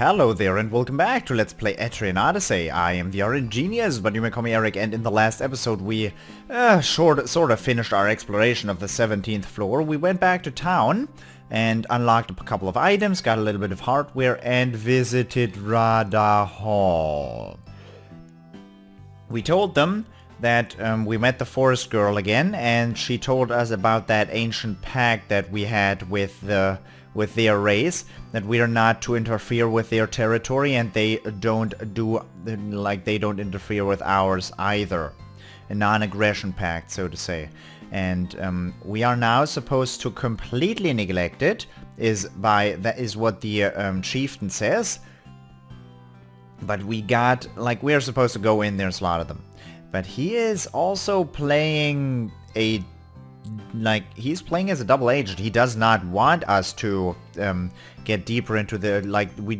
Hello there and welcome back to Let's Play Etrian Odyssey. I am the RNGenius, but you may call me Eric, and in the last episode we sort of finished our exploration of the 17th floor. We went back to town and unlocked a couple of items, got a little bit of hardware, and visited Radha Hall. We told them that we met the forest girl again, and she told us about that ancient pact that we had with their race, that we are not to interfere with their territory, and they don't interfere with ours either. A non-aggression pact, so to say. And we are now supposed to completely neglect it, that is what the chieftain says. But we're supposed to go in there and slaughter them. But he is also playing he's playing as a double agent. He does not want us to get deeper into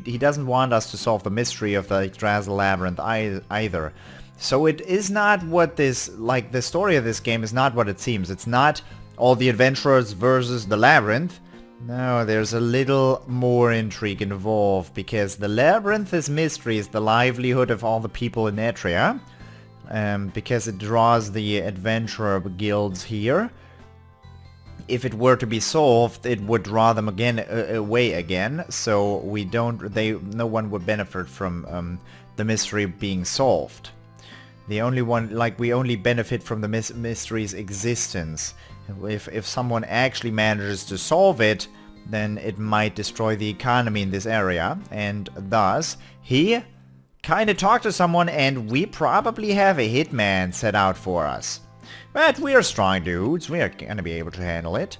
he doesn't want us to solve the mystery of the Yggdrasil Labyrinth either. So it is not what the story of this game is not what it seems. It's not all the adventurers versus the labyrinth. No, there's a little more intrigue involved, because the labyrinth's mystery is the livelihood of all the people in Etria, because it draws the adventurer guilds here. If it were to be solved, it would draw them away again, so no one would benefit from the mystery being solved. We only benefit from the mystery's existence. If someone actually manages to solve it, then it might destroy the economy in this area, and thus he kinda talked to someone, and we probably have a hitman set out for us. But we're strong dudes, we are gonna be able to handle it.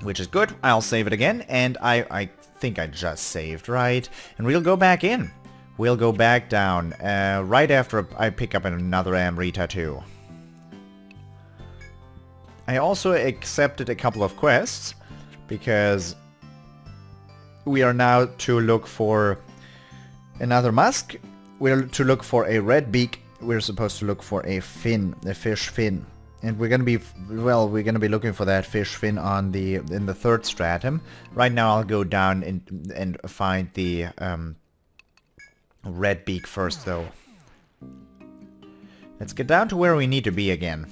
Which is good. I'll save it again, and I think I just saved, right? And we'll go back in. We'll go back down, right after I pick up another Amrita too. I also accepted a couple of quests, because we are now to look for another musk. We're to look for a red beak. We're supposed to look for a fin, a fish fin. And we're gonna be looking for that fish fin in the third stratum. Right now I'll go down and find the red beak first though. Let's get down to where we need to be again.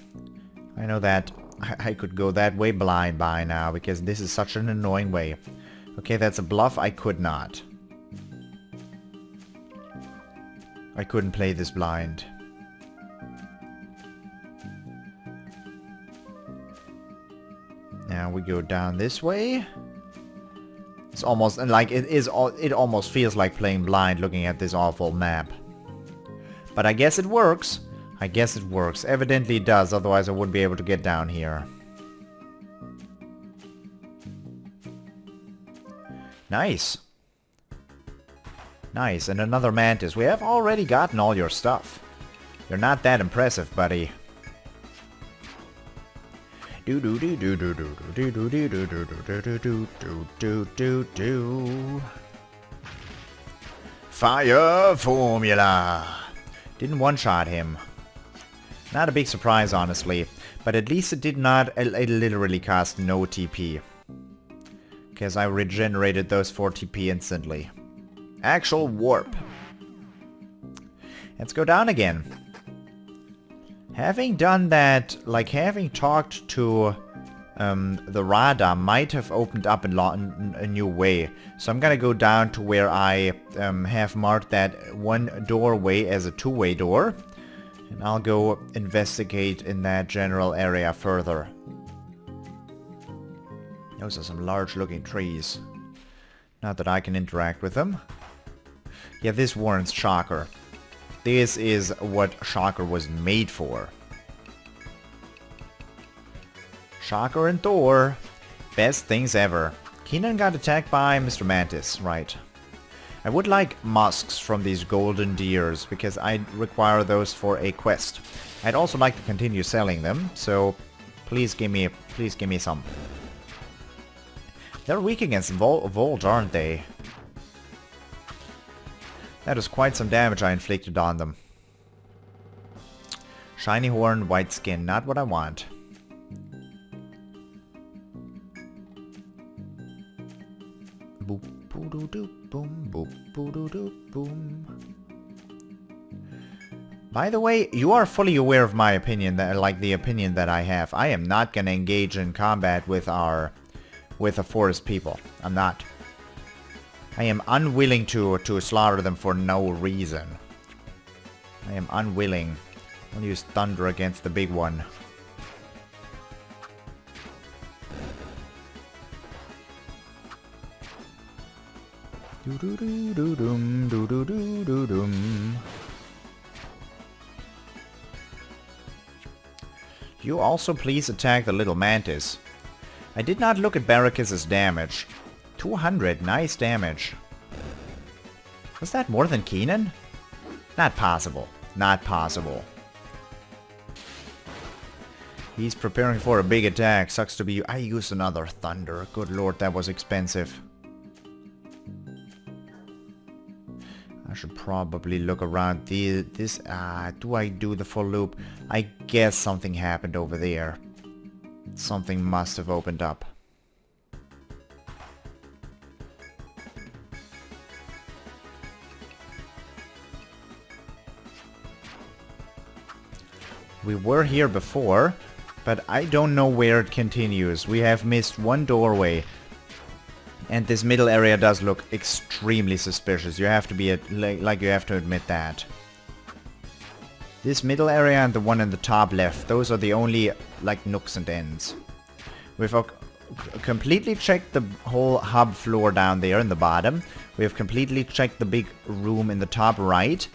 I know that I could go that way blind by now, because this is such an annoying way. Okay, that's a bluff. I could not. I couldn't play this blind. Now we go down this way. It's almost it almost feels like playing blind looking at this awful map. But I guess it works. I guess it works. Evidently it does, otherwise I wouldn't be able to get down here. Nice. Nice, and another mantis. We have already gotten all your stuff. You're not that impressive, buddy. Do do do do do do do do do do do do do do do do. Fire formula. Didn't one-shot him. Not a big surprise, honestly, but at least it did not. It literally cost no TP, because I regenerated those 4 TP instantly. Actual warp. Let's go down again. Having done that, having talked to the Radha might have opened up a new way. So I'm gonna go down to where I have marked that one doorway as a two-way door. And I'll go investigate in that general area further. Those are some large-looking trees. Not that I can interact with them. Yeah, this warrants Shocker. This is what Shocker was made for. Shocker and Thor. Best things ever. Keenan got attacked by Mr. Mantis, right. I would like musks from these golden deers, because I require those for a quest. I'd also like to continue selling them, so please give me some. They're weak against Volt, aren't they? That is quite some damage I inflicted on them. Shiny horn, white skin, not what I want. Boop, boop, doop, Boom, boop, boo-doo-doo, boom. By the way, you are fully aware of my opinion, that, like the opinion that I have. I am not gonna engage in combat with the forest people. I'm not. I am unwilling to slaughter them for no reason. I am unwilling. I'll use thunder against the big one. Do-do-do-do-dum, do-do-do-do-dum. You also please attack the little mantis. I did not look at Barracus' damage. 200, nice damage. Was that more than Keenan? Not possible. Not possible. He's preparing for a big attack. Sucks to be you. I used another thunder. Good lord, that was expensive. I should probably look around do I do the full loop? I guess something happened over there. Something must have opened up. We were here before, but I don't know where it continues. We have missed one doorway. And this middle area does look extremely suspicious. You have to be like you have to admit that. This middle area and the one in the top left, those are the only like nooks and ends. We've completely checked the whole hub floor down there in the bottom. We have completely checked the big room in the top right.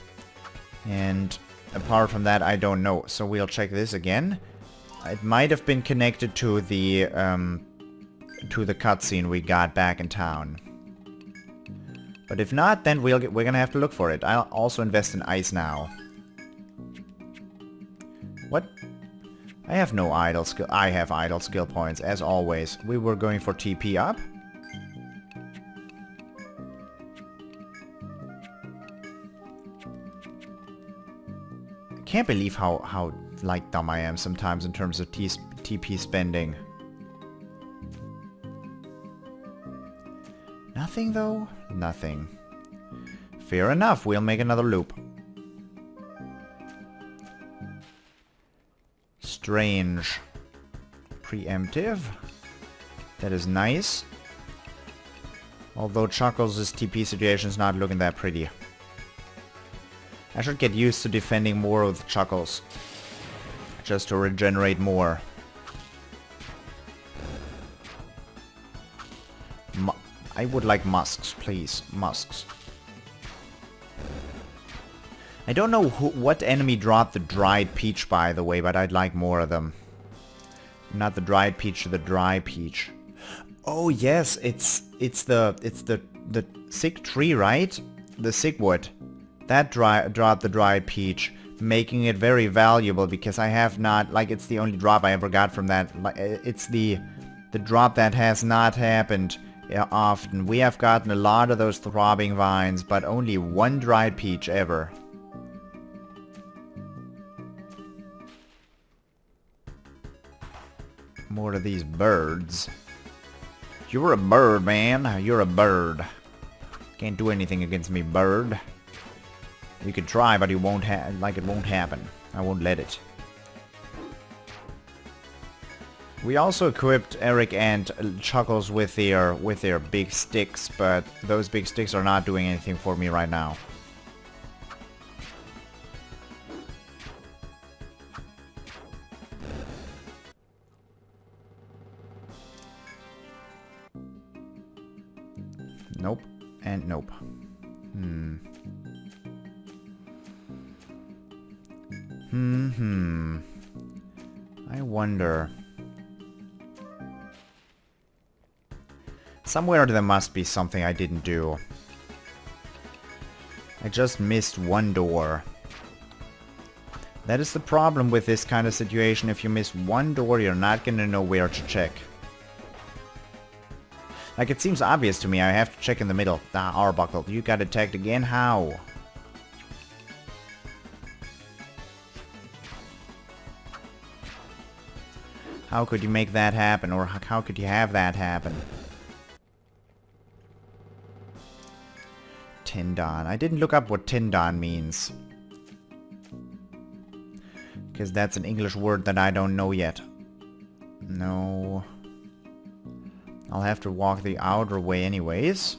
And apart from that, I don't know. So we'll check this again. It might have been connected to the cutscene we got back in town. But if not, then we're gonna have to look for it. I'll also invest in ice now. What? I have no idle skill. I have idle skill points, as always. We were going for TP up. I can't believe how like dumb I am sometimes in terms of TP spending. Nothing though? Nothing. Fair enough, we'll make another loop. Strange. Preemptive. That is nice. Although Chuckles' TP situation is not looking that pretty. I should get used to defending more with Chuckles. Just to regenerate more. I would like musks, please. Musks. I don't know what enemy dropped the dried peach, by the way, but I'd like more of them. Not the dried peach, the dry peach. Oh yes, it's the sick tree, right? The sick wood. That dropped the dried peach, making it very valuable because I have not, like, it's the only drop I ever got from that. It's the drop that has not happened often. We have gotten a lot of those throbbing vines, but only one dried peach ever. More of these birds. You're a bird, man. You're a bird. Can't do anything against me, bird. You could try, but it won't happen. I won't let it. We also equipped Eric and Chuckles with their big sticks, but those big sticks are not doing anything for me right now. Nope. And nope. I wonder. Somewhere there must be something I didn't do. I just missed one door. That is the problem with this kind of situation. If you miss one door, you're not gonna know where to check. Like, it seems obvious to me. I have to check in the middle. Ah, Arbuckle, you got attacked again? How? How could you make that happen? Or how could you have that happen? Tindon. I didn't look up what Tindon means. Because that's an English word that I don't know yet. No. I'll have to walk the outer way anyways.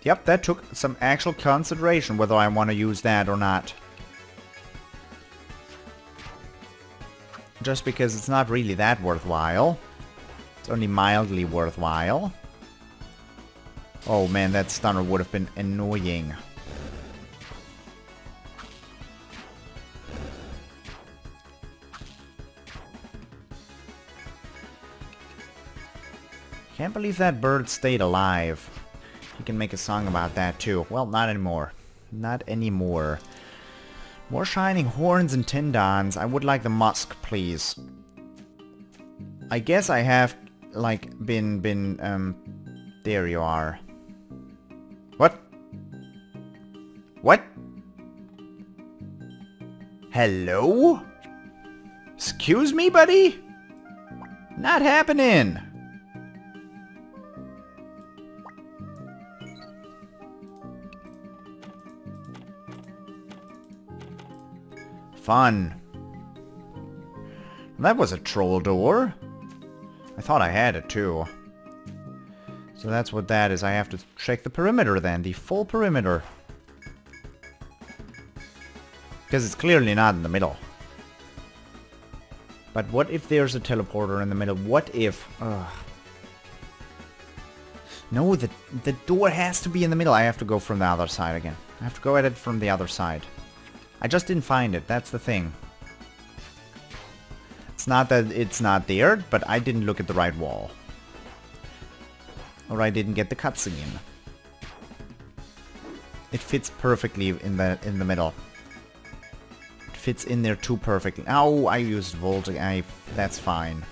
Yep, that took some actual consideration whether I want to use that or not. Just because it's not really that worthwhile. It's only mildly worthwhile. Oh man, that stunner would have been annoying. Can't believe that bird stayed alive. You can make a song about that too. Well, not anymore. Not anymore. More shining horns and tendons. I would like the musk, please. I guess I have, like, there you are. What? What? Hello? Excuse me, buddy? Not happening. Fun. That was a troll door. I thought I had it too. So that's what that is. I have to check the perimeter then. The full perimeter. Because it's clearly not in the middle. But what if there's a teleporter in the middle? What if... Ugh. No, the door has to be in the middle. I have to go from the other side again. I have to go at it from the other side. I just didn't find it. That's the thing. It's not that it's not there, but I didn't look at the right wall. Or I didn't get the cutscene. It fits perfectly in the middle. It fits in there too perfectly. Oh, I used Volt. That's fine.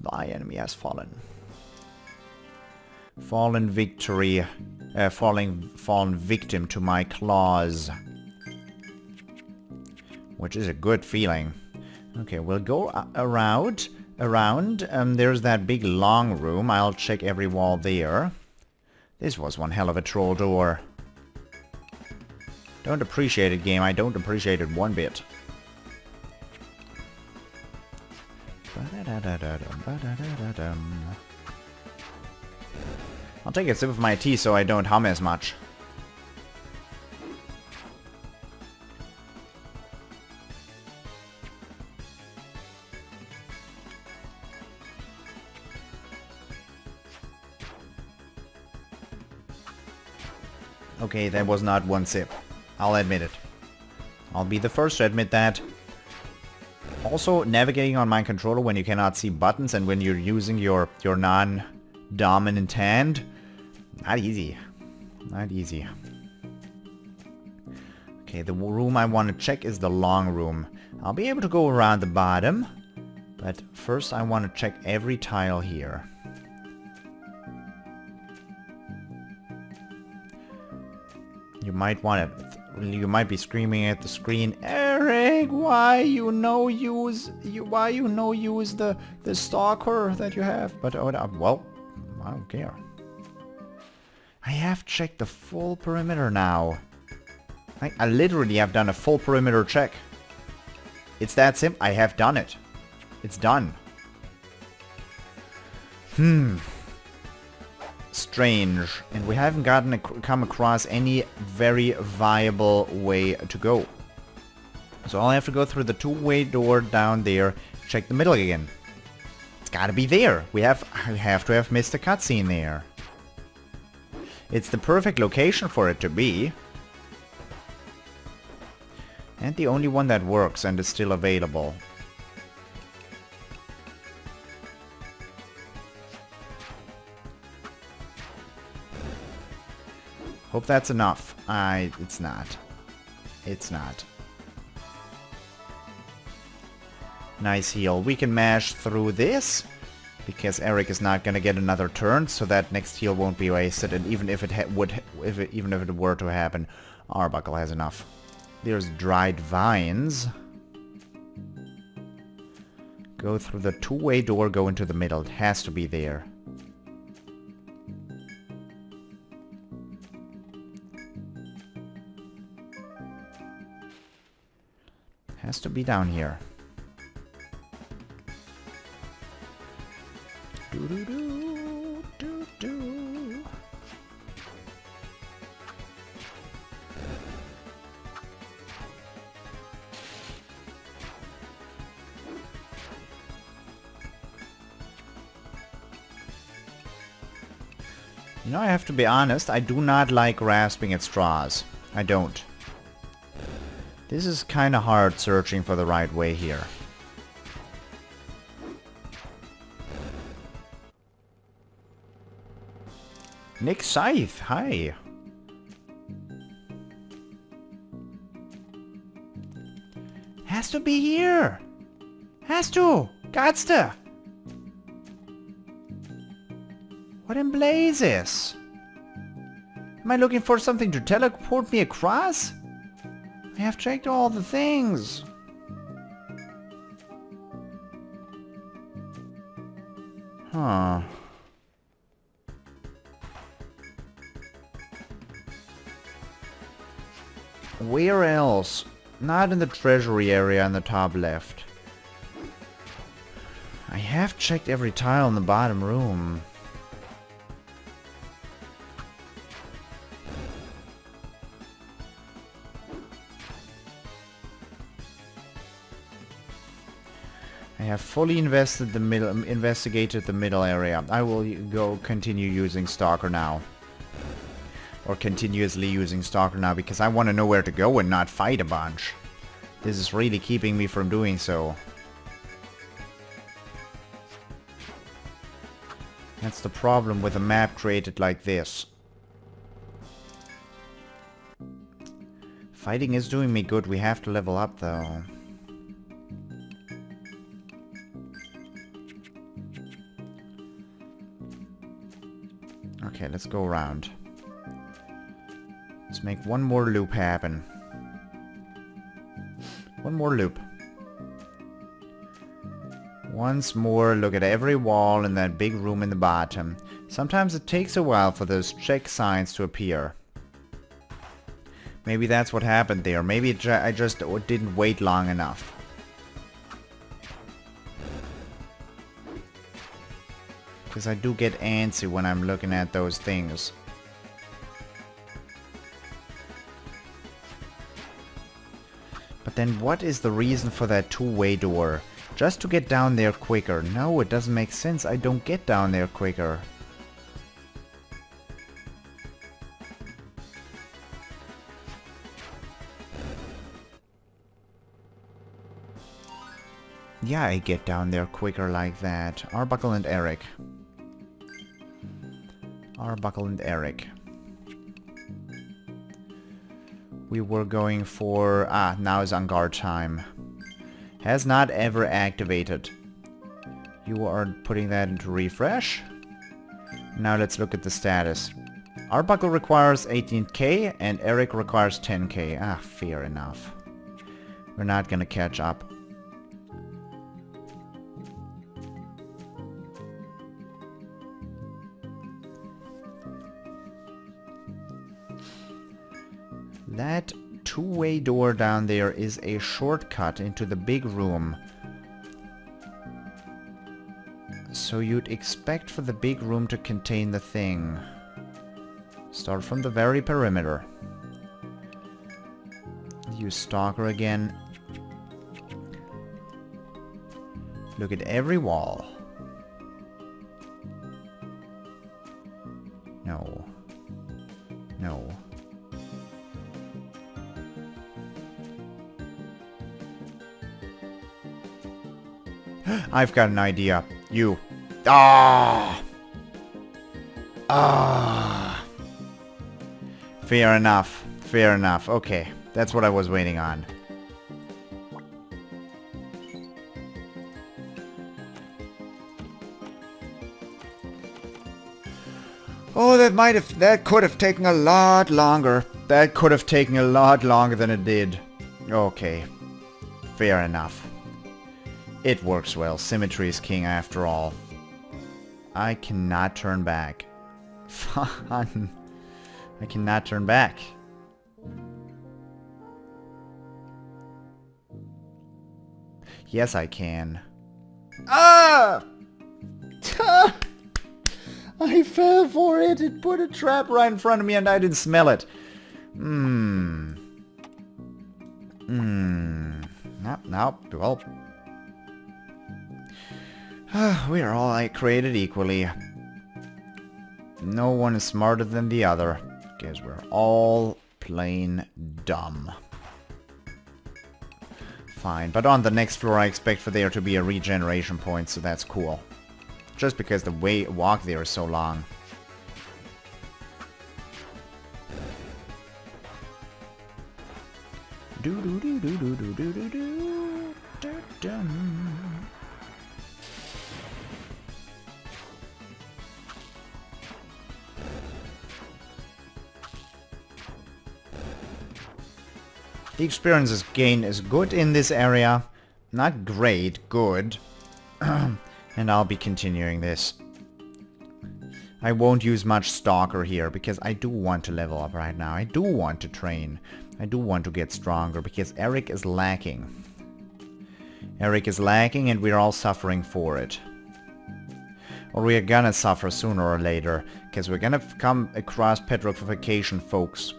Thy enemy has fallen. Fallen victory. Fallen victim to my claws. Which is a good feeling. Okay, we'll go around. There's that big long room. I'll check every wall there. This was one hell of a troll door. Don't appreciate it, game. I don't appreciate it one bit. I'll take a sip of my tea so I don't hum as much. Okay, that was not one sip. I'll admit it. I'll be the first to admit that. Also, navigating on my controller when you cannot see buttons and when you're using your non-dominant hand, not easy. Not easy. Okay, the room I want to check is the long room. I'll be able to go around the bottom, but first I want to check every tile here. You might want to. You might be screaming at the screen, Eric, why you no use the stalker that you have? But well, I don't care. I have checked the full perimeter now. I literally have done a full perimeter check. It's that simple. I have done it. It's done. Strange. And we haven't come across any very viable way to go. So I'll have to go through the two-way door down there, check the middle again. It's gotta be there. I have to have missed a cutscene there. It's the perfect location for it to be. And the only one that works and is still available. Hope that's enough. It's not. It's not. Nice heal. We can mash through this. Because Eric is not gonna get another turn, so that next heal won't be wasted. And even if it even if it were to happen, Arbuckle has enough. There's dried vines. Go through the two-way door, go into the middle. It has to be there. Has to be down here. Do-do-do, do-do. You know, I have to be honest, I do not like grasping at straws. I don't. This is kinda hard searching for the right way here. Nick Scythe, hi! Has to be here! Has to! Gots to! What in blazes? Am I looking for something to teleport me across? I have checked all the things. Huh. Where else? Not in the treasury area in the top left. I have checked every tile in the bottom room. I have fully investigated the middle area. I will continue using Stalker now. Or continuously using Stalker now, because I want to know where to go and not fight a bunch. This is really keeping me from doing so. That's the problem with a map created like this. Fighting is doing me good. We have to level up though. Okay, let's go around. Let's make one more loop happen. One more loop. Once more, look at every wall in that big room in the bottom. Sometimes it takes a while for those check signs to appear. Maybe that's what happened there. Maybe I just didn't wait long enough. Because I do get antsy when I'm looking at those things. But then what is the reason for that two-way door? Just to get down there quicker. No, it doesn't make sense. I don't get down there quicker. Yeah, I get down there quicker like that. Arbuckle and Eric. Arbuckle and Eric. We were going for... now is on guard time. Has not ever activated. You are putting that into refresh. Now let's look at the status. Arbuckle requires 18k and Eric requires 10k. Fair enough. We're not gonna catch up. That two-way door down there is a shortcut into the big room. So you'd expect for the big room to contain the thing. Start from the very perimeter. Use Stalker again. Look at every wall. No. No. I've got an idea. You. Fair enough. Fair enough. Okay. That's what I was waiting on. that could have taken a lot longer. That could have taken a lot longer than it did. Okay. Fair enough. It works well. Symmetry is king after all. I cannot turn back. Fun. I cannot turn back. Yes, I can. Ah! I fell for it. It put a trap right in front of me and I didn't smell it. No, well. We are all created equally. No one is smarter than the other. Because we're all plain dumb. Fine, but on the next floor I expect for there to be a regeneration point, so that's cool. Just because the walk there is so long. The experience gain is good in this area. Not great, good. And I'll be continuing this. I won't use much Stalker here, because I do want to level up right now. I do want to train. I do want to get stronger, because Eric is lacking. Eric is lacking and we're all suffering for it. Or we are gonna suffer sooner or later, because we're gonna come across petrification, folks.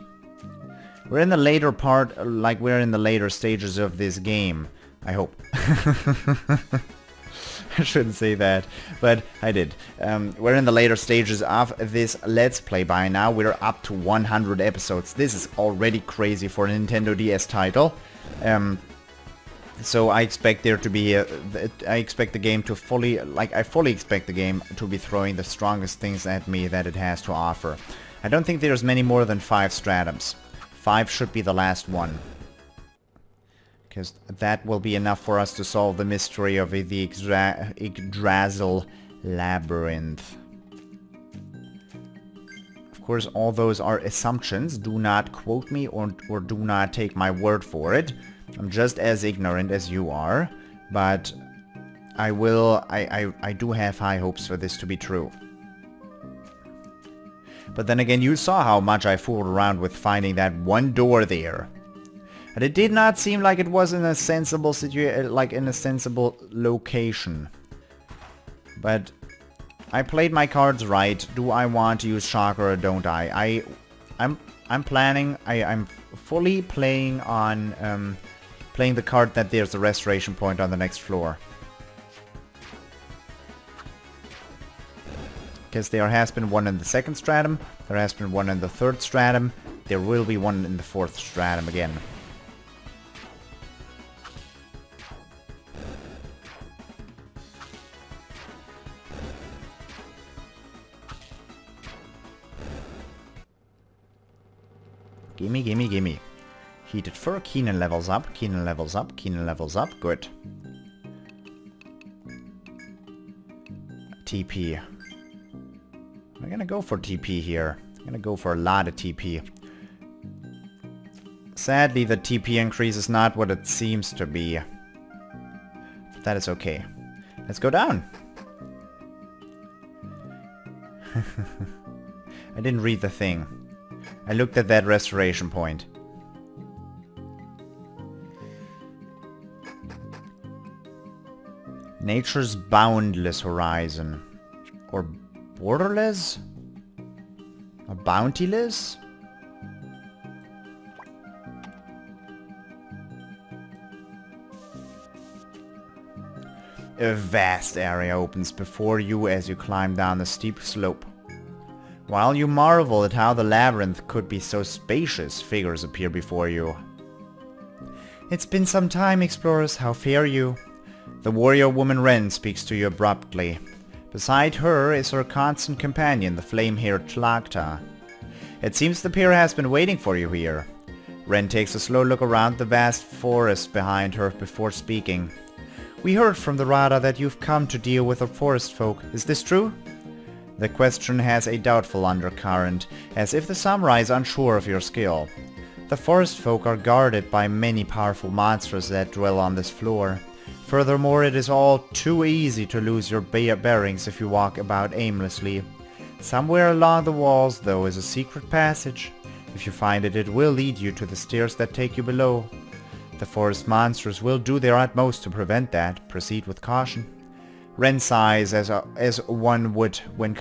We're in the later part, like we're in the later stages of this game. I hope. I shouldn't say that, but I did. We're in the later stages of this Let's Play by now. We're up to 100 episodes. This is already crazy for a Nintendo DS title. So I expect there to be I expect the game to fully, I fully expect the game to be throwing the strongest things at me that it has to offer. I don't think there's many more than 5 stratums. 5 should be the last one. Because that will be enough for us to solve the mystery of the Yggdrasil Labyrinth. Of course, all those are assumptions. Do not quote me or do not take my word for it. I'm just as ignorant as you are. But I do have high hopes for this to be true. But then again, you saw how much I fooled around with finding that one door there. And it did not seem like it was in a sensible in a sensible location. But I played my cards right. Do I want to use Chakra or don't I? I'm planning. I'm fully playing on playing the card that there's a restoration point on the next floor. Because there has been one in the 2nd stratum, there has been one in the 3rd stratum, there will be one in the 4th stratum again. Gimme, gimme, gimme. Heated Fur, Keenan levels up, Keenan levels up, Keenan levels up, good. TP. I'm gonna go for TP here. I'm gonna go for a lot of TP. Sadly, the TP increase is not what it seems to be. But that is okay. Let's go down. I didn't read the thing. I looked at that restoration point. Nature's boundless horizon. Or borderless? Or bountyless? A vast area opens before you as you climb down the steep slope. While you marvel at how the labyrinth could be so spacious, figures appear before you. It's been some time, explorers. How fare you? The warrior woman Ren speaks to you abruptly. Beside her is her constant companion, the flame-haired Tlacta. It seems the pair has been waiting for you here. Ren takes a slow look around the vast forest behind her before speaking. We heard from the Rada that you've come to deal with the forest folk. Is this true? The question has a doubtful undercurrent, as if the samurai is unsure of your skill. The forest folk are guarded by many powerful monsters that dwell on this floor. Furthermore, it is all too easy to lose your bearings if you walk about aimlessly. Somewhere along the walls, though, is a secret passage. If you find it, it will lead you to the stairs that take you below. The forest monsters will do their utmost to prevent that. Proceed with caution. Ren sighs as one would when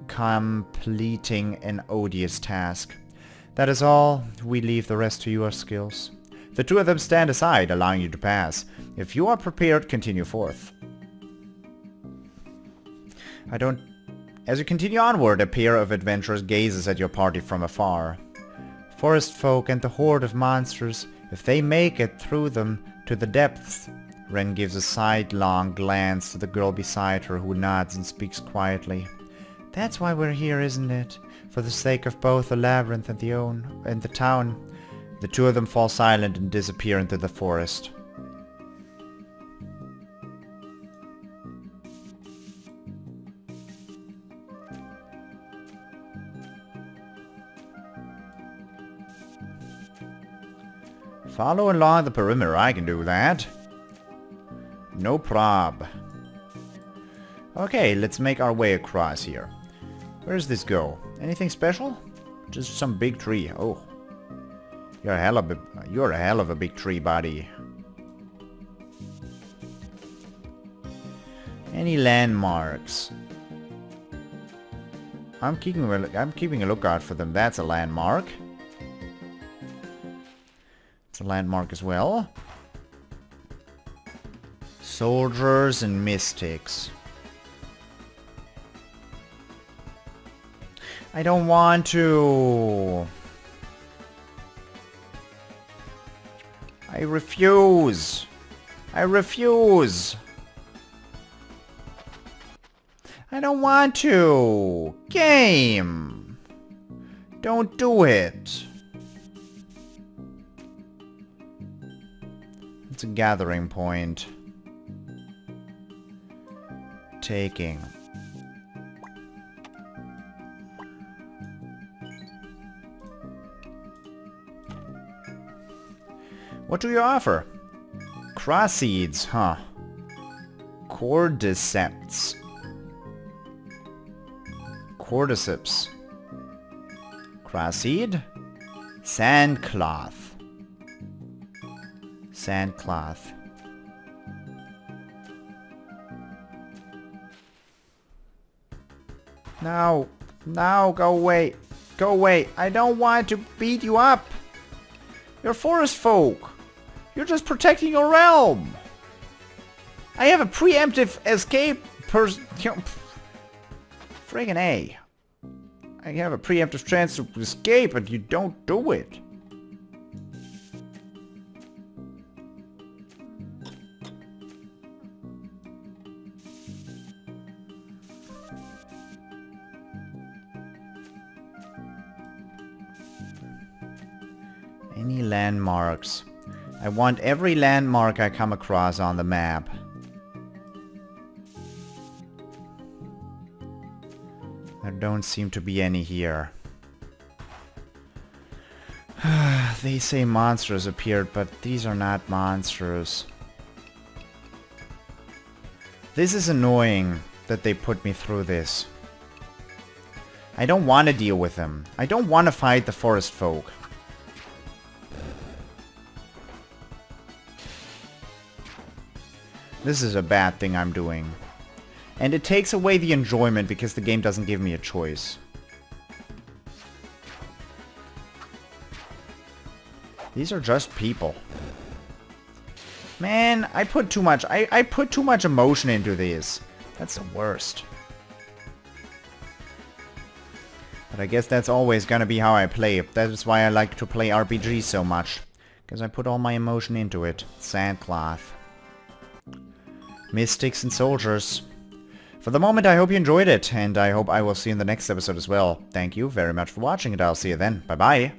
completing an odious task. That is all. We leave the rest to your skills. The two of them stand aside, allowing you to pass. If you are prepared, continue forth. As you continue onward, a pair of adventurers gazes at your party from afar. Forest folk and the horde of monsters, if they make it through them to the depths. Ren gives a sidelong glance to the girl beside her, who nods and speaks quietly. That's why we're here, isn't it? For the sake of both the labyrinth and the town. The two of them fall silent and disappear into the forest. Follow along the perimeter, I can do that. No prob. Okay, let's make our way across here. Where does this go? Anything special? Just some big tree. Oh. You're a hell of a big tree, buddy. Any landmarks? I'm keeping a lookout for them. That's a landmark. It's a landmark as well. Soldiers and mystics. I don't want to. I refuse. I refuse. I don't want to. Game. Don't do it. It's a gathering point. Taking. What do you offer? Cross seeds, huh? Cordyceps. Cordyceps. Cross seed? Sandcloth. Sandcloth. No. No, go away. Go away. I don't want to beat you up. You're forest folk. You're just protecting your realm. I have a preemptive escape friggin' A. I have a preemptive chance to escape, but you don't do it. Any landmarks? I want every landmark I come across on the map. There don't seem to be any here. They say monsters appeared, but these are not monsters. This is annoying that they put me through this. I don't want to deal with them. I don't want to fight the forest folk. This is a bad thing I'm doing. And it takes away the enjoyment because the game doesn't give me a choice. These are just people. Man, I put too much. I put too much emotion into this. That's the worst. But I guess that's always gonna be how I play. That is why I like to play RPGs so much. Because I put all my emotion into it. Sandcloth. Mystics and soldiers. For the moment, I hope you enjoyed it, and I hope I will see you in the next episode as well. Thank you very much for watching, and I'll see you then. Bye-bye.